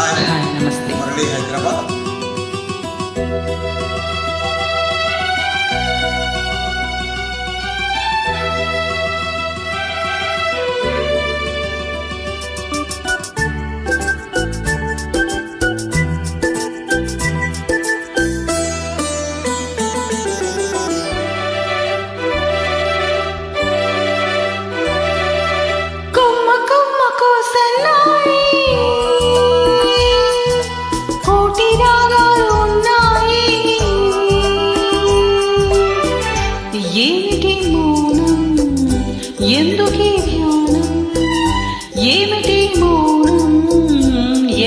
Hi నమస్తే. మురళి హైదరాబాద్. ఏమిటి మౌనం ఎందుకీ ధ్యానం, ఏమిటి మౌనం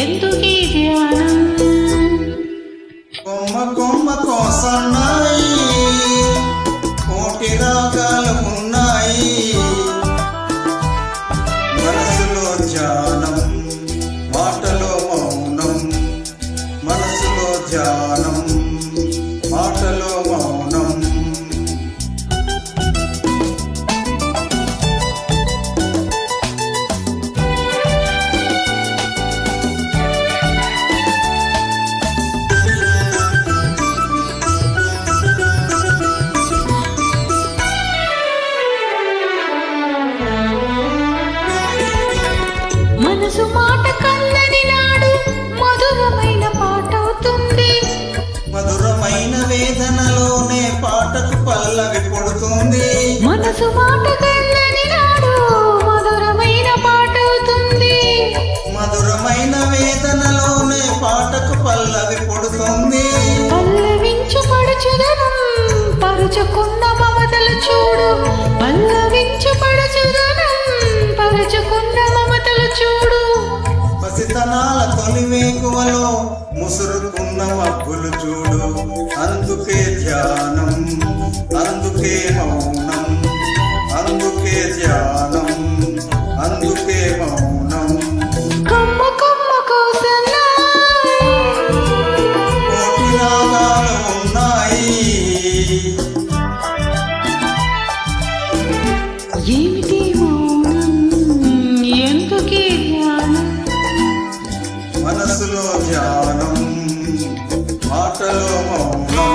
ఎందుకీ ధ్యానం. కొమ్మ కొమ్మ కోసన్నాయి, కోటి రాగాలు ఉన్నాయి, మనసులో ధ్యానం మాటలో మౌనం, మనసులో ధ్యానం మాటలో మౌనం. మనసు మాట కల్లని నాడు మధురమైన పాట అవుతుంది, మధురమైన వేదనలోనే పాటకు పల్లవి పుడుతుంది. మనసు మాట కల్లని నాడు మధురమైన పాట అవుతుంది, మధురమైన వేదనలోనే పాటకు పల్లవి పుడుతుంది. పల్లవించు పడుచుదనం పరుచుకున్న మమతలు చూడు, పల్లవించు పడుచుదనం పరుచుకున్న మమతలు చూడు. పసితనాల తొలి వేకువలో ముసురుకున్న మబ్బులు చూడు, అందుకే ధ్యానం అందుకే మౌనం, అందుకే ధ్యానం అందుకే మౌనం. కొమ్మ కొమ్మ కోసన్నాయి, కోటి రాగాలు ఉన్నాయి, ఏమిటి మౌనం ఎందుకీ ధ్యానం. మనసులో ధ్యానం మాటలో మౌనం.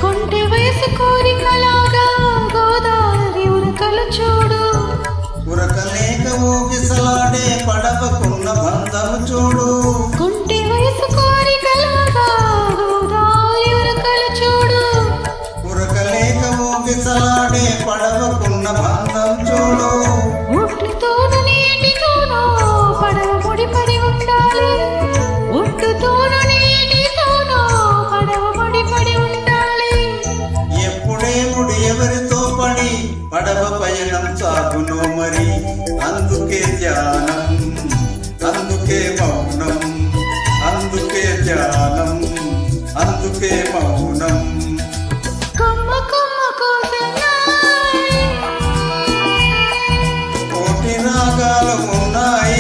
కొంటె వయసు కోరికలాగా గోదావరి ఉరకలు చూడు, ఉరకలేక ఊగిసలాడే పడవకున్న బంధము చూడు, కొంటె వయసు కోరికలాగా గోదావరి ఉరకలు చూడు. ఉరకలేక ఊగిసలాడే పడవకున్న బంధం చూడు. ఒట్టుతోను నీటితోనూ పడవ ముడిపడి ఉండాలి, ఒట్టుతోను నీటితోనూ పడవ ముడిపడి ఉండాలి. ఎప్పుడే ముడి ఎవరితో పడి పడవ పయనం సాగునో మరి, అందుకే ధ్యానం అందుకే మౌనం, అందుకే ధ్యానం అందుకే మౌనం. కొమ్మ కొమ్మ కోసన్నాయి, కోటి రాగాలు ఉన్నాయి,